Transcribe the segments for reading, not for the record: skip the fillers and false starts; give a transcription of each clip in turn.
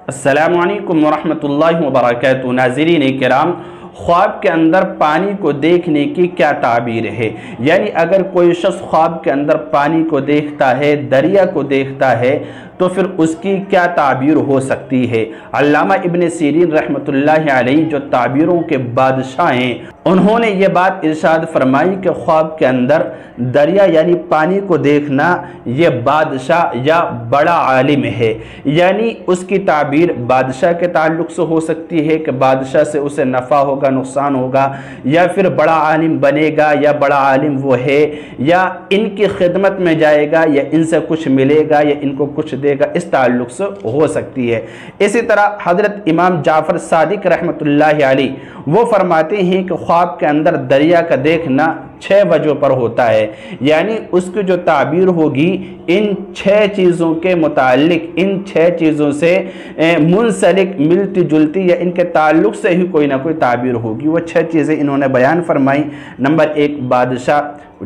السلام علیکم ورحمۃ اللہ وبرکاتہ۔ ناظرین کرام، خواب کے اندر پانی کو دیکھنے کی کیا تعبیر ہے؟ یعنی اگر کوئی شخص خواب کے اندر پانی کو دیکھتا ہے، دریا کو دیکھتا ہے، تو پھر اس کی کیا تعبیر ہو سکتی ہے؟ علامہ ابن سیرین رحمۃ اللہ علیہ جو تعبیروں کے بادشاہ ہیں، انہوں نے یہ بات ارشاد فرمائی کہ خواب کے اندر دریا یعنی پانی کو دیکھنا یہ بادشاہ یا بڑا عالم ہے۔ یعنی اس کی تعبیر بادشاہ کے تعلق سے ہو سکتی ہے کہ بادشاہ سے اسے نفع ہوگا، نقصان ہوگا، یا پھر بڑا عالم بنے گا یا بڑا عالم وہ ہے، یا ان کی خدمت میں جائے گا، یا ان سے کچھ ملے گا، یا ان کو کچھ دے گا، اس تعلق سے ہو سکتی ہے۔ اسی طرح حضرت امام جعفر صادق رحمۃ اللہ علیہ وہ فرماتے ہیں کہ خواب کے اندر دریا کا دیکھنا 6 وجہ پر ہوتا ہے، یعنی اس کی جو تعبیر ہوگی ان 6 چیزوں کے متعلق، ان 6 چیزوں سے منسلک ملتی جلتی یا ان کے تعلق سے ہی کوئی نہ کوئی تعبیر ہوگی۔ وہ 6 چیزیں انہوں نے بیان فرمائی۔ نمبر 1 بادشاہ،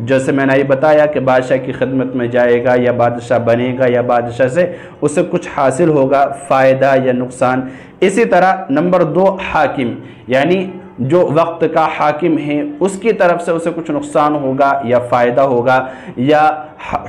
جیسے میں نے یہ بتایا کہ بادشاہ کی خدمت میں جائے گا یا بادشاہ بنے گا یا بادشاہ سے اسے کچھ حاصل ہوگا، فائدہ یا نقصان۔ اسی طرح نمبر 2 حاکم، یعنی جو وقت کا حاکم ہے اس کی طرف سے اسے کچھ نقصان ہوگا یا فائدہ ہوگا، یا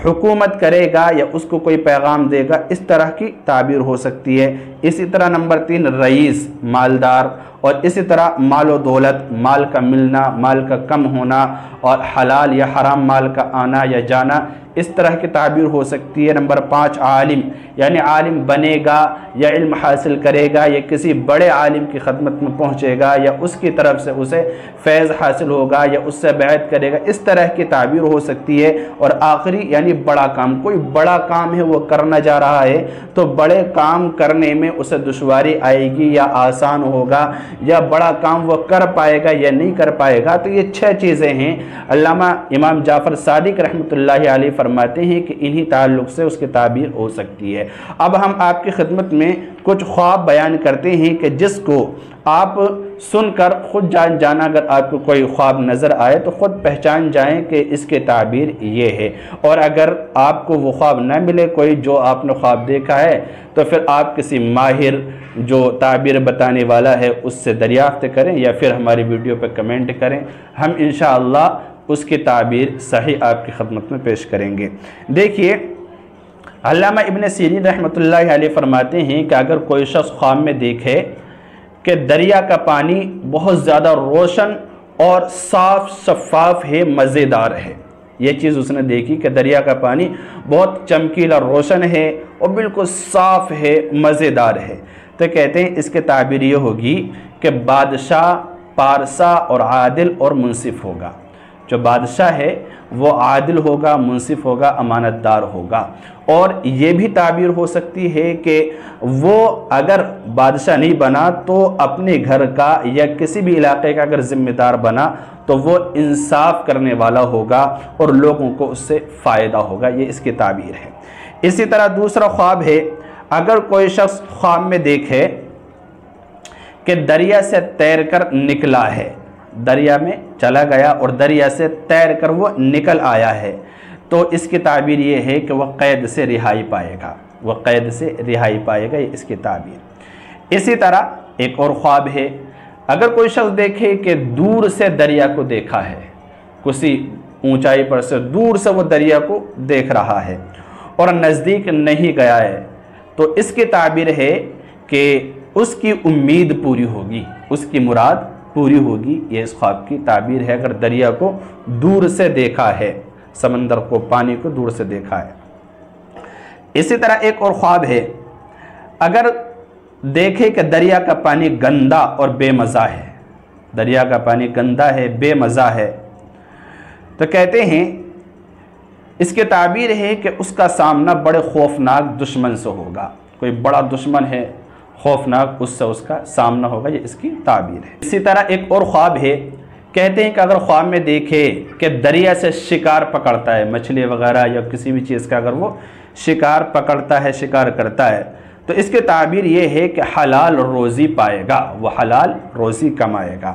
حکومت کرے گا یا اس کو کوئی پیغام دے گا، اس طرح کی تعبیر ہو سکتی ہے۔ اسی طرح نمبر 3 رئیس، مالدار، اور اسی طرح مال و دولت، مال کا ملنا، مال کا کم ہونا، اور حلال یا حرام مال کا آنا یا جانا، اس طرح کی تعبیر ہو سکتی ہے۔ نمبر 5 عالم، یعنی عالم بنے گا یا علم حاصل کرے گا یا کسی بڑے عالم کی خدمت میں پہنچے گا یا اس کی طرف سے اسے فیض حاصل ہوگا یا اس سے بیعت کرے گا، اس طرح کی تعبیر ہو سکتی ہے۔ اور آخری یعنی بڑا کام، کوئی بڑا کام ہے وہ کرنا جا رہا ہے تو بڑے کام کرنے میں اسے دشواری آئے گی یا آسان ہوگا، یا بڑا کام وہ کر پائے گا یا نہیں کر پائے گا۔ تو یہ 6 چیزیں ہیں۔ علامہ امام جعفر صادق رحمۃ اللہ علیہ فرماتے ہیں کہ انہی تعلق سے اس کی تعبیر ہو سکتی ہے۔ اب ہم آپ کی خدمت میں کچھ خواب بیان کرتے ہیں کہ جس کو آپ سن کر خود جان جانا، اگر آپ کو کوئی خواب نظر آئے تو خود پہچان جائیں کہ اس کی تعبیر یہ ہے، اور اگر آپ کو وہ خواب نہ ملے کوئی جو آپ نے خواب دیکھا ہے تو پھر آپ کسی ماہر جو تعبیر بتانے والا ہے اس سے دریافت کریں، یا پھر ہماری ویڈیو پہ کمنٹ کریں، ہم انشاءاللہ اس کی تعبیر صحیح آپ کی خدمت میں پیش کریں گے۔ دیکھیے، علامہ ابن سیرین رحمۃ اللہ علیہ فرماتے ہیں کہ اگر کوئی شخص خواب میں دیکھے کہ دریا کا پانی بہت زیادہ روشن اور صاف شفاف ہے، مزیدار ہے، یہ چیز اس نے دیکھی کہ دریا کا پانی بہت چمکیلا روشن ہے اور بالکل صاف ہے، مزیدار ہے، تو کہتے ہیں اس کے تعبیر یہ ہوگی کہ بادشاہ پارسا اور عادل اور منصف ہوگا۔ جو بادشاہ ہے وہ عادل ہوگا، منصف ہوگا، امانت دار ہوگا۔ اور یہ بھی تعبیر ہو سکتی ہے کہ وہ اگر بادشاہ نہیں بنا تو اپنے گھر کا یا کسی بھی علاقے کا اگر ذمہ دار بنا تو وہ انصاف کرنے والا ہوگا اور لوگوں کو اس سے فائدہ ہوگا، یہ اس کی تعبیر ہے۔ اسی طرح دوسرا خواب ہے، اگر کوئی شخص خواب میں دیکھے کہ دریا سے تیر کر نکلا ہے، دریا میں چلا گیا اور دریا سے تیر کر وہ نکل آیا ہے، تو اس کی تعبیر یہ ہے کہ وہ قید سے رہائی پائے گا، وہ قید سے رہائی پائے گا، یہ اس کی تعبیر۔ اسی طرح ایک اور خواب ہے، اگر کوئی شخص دیکھے کہ دور سے دریا کو دیکھا ہے، کسی اونچائی پر سے دور سے وہ دریا کو دیکھ رہا ہے اور نزدیک نہیں گیا ہے، تو اس کی تعبیر ہے کہ اس کی امید پوری ہوگی، اس کی مراد پوری ہوگی، یہ اس خواب کی تعبیر ہے۔ اگر دریا کو دور سے دیکھا ہے، سمندر کو، پانی کو دور سے دیکھا ہے۔ اسی طرح ایک اور خواب ہے، اگر دیکھے کہ دریا کا پانی گندا اور بے مزہ ہے، دریا کا پانی گندا ہے، بے مزہ ہے، تو کہتے ہیں اس کی تعبیر ہے کہ اس کا سامنا بڑے خوفناک دشمن سے ہوگا، کوئی بڑا دشمن ہے خوفناک، اس سے اس کا سامنا ہوگا، یہ اس کی تعبیر ہے۔ اسی طرح ایک اور خواب ہے، کہتے ہیں کہ اگر خواب میں دیکھے کہ دریا سے شکار پکڑتا ہے، مچھلی وغیرہ یا کسی بھی چیز کا اگر وہ شکار پکڑتا ہے، شکار کرتا ہے، تو اس کی تعبیر یہ ہے کہ حلال روزی پائے گا، وہ حلال روزی کمائے گا،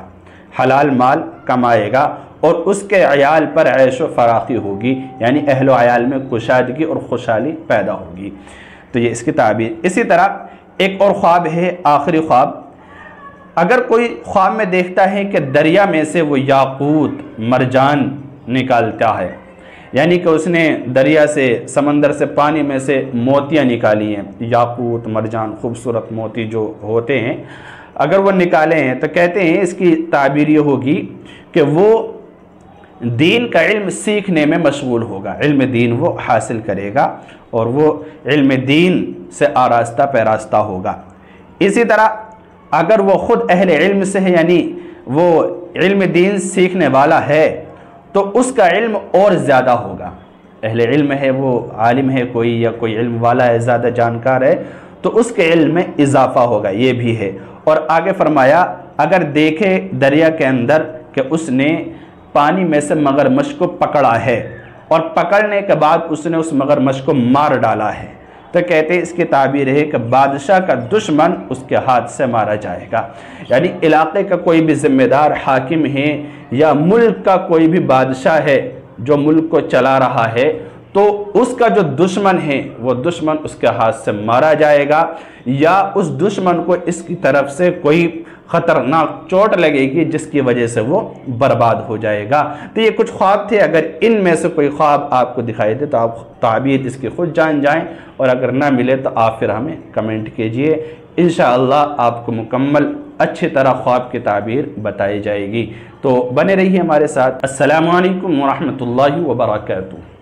حلال مال کمائے گا، اور اس کے عیال پر عیش و فراخی ہوگی، یعنی اہل و عیال میں کشادگی اور خوشحالی پیدا ہوگی، تو یہ اس کی تعبیر۔ اسی طرح ایک اور خواب ہے، آخری خواب. اگر کوئی خواب میں دیکھتا ہے کہ دریا میں سے وہ یاقوت مرجان نکالتا ہے، یعنی کہ اس نے دریا سے، سمندر سے، پانی میں سے موتیاں نکالی ہیں، یاقوت مرجان خوبصورت موتی جو ہوتے ہیں، اگر وہ نکالے ہیں تو کہتے ہیں اس کی تعبیر یہ ہوگی کہ وہ دین کا علم سیکھنے میں مشغول ہوگا، علم دین وہ حاصل کرے گا اور وہ علم دین سے آراستہ پیراستہ ہوگا. اسی طرح اگر وہ خود اہل علم سے ہے، یعنی وہ علم دین سیکھنے والا ہے، تو اس کا علم اور زیادہ ہوگا. اہل علم ہے، وہ عالم ہے کوئی، یا کوئی علم والا ہے، زیادہ جانکار ہے، تو اس کے علم میں اضافہ ہوگا. یہ بھی ہے. اور آگے فرمایا اگر دیکھے دریا کے اندر کہ اس نے پانی میں سے مگرمچھ کو پکڑا ہے اور پکڑنے کے بعد اس نے اس مگرمچھ کو مار ڈالا ہے، تو کہتے ہیں اس کی تعبیر ہے کہ بادشاہ کا دشمن اس کے ہاتھ سے مارا جائے گا. یعنی علاقے کا کوئی بھی ذمہ دار حاکم ہے یا ملک کا کوئی بھی بادشاہ ہے جو ملک کو چلا رہا ہے، تو اس کا جو دشمن ہے وہ دشمن اس کے ہاتھ سے مارا جائے گا، یا اس دشمن کو اس کی طرف سے کوئی خطرناک چوٹ لگے گی جس کی وجہ سے وہ برباد ہو جائے گا. تو یہ کچھ خواب تھے. اگر ان میں سے کوئی خواب آپ کو دکھائی دے تو آپ تعبیر اس کی خود جان جائیں، اور اگر نہ ملے تو آپ پھر ہمیں کمنٹ کیجئے. انشاءاللہ آپ کو مکمل اچھی طرح خواب کی تعبیر بتائی جائے گی. تو بنے رہیے ہمارے ساتھ. السلام علیکم ورحمۃ اللہ وبرکاتہ.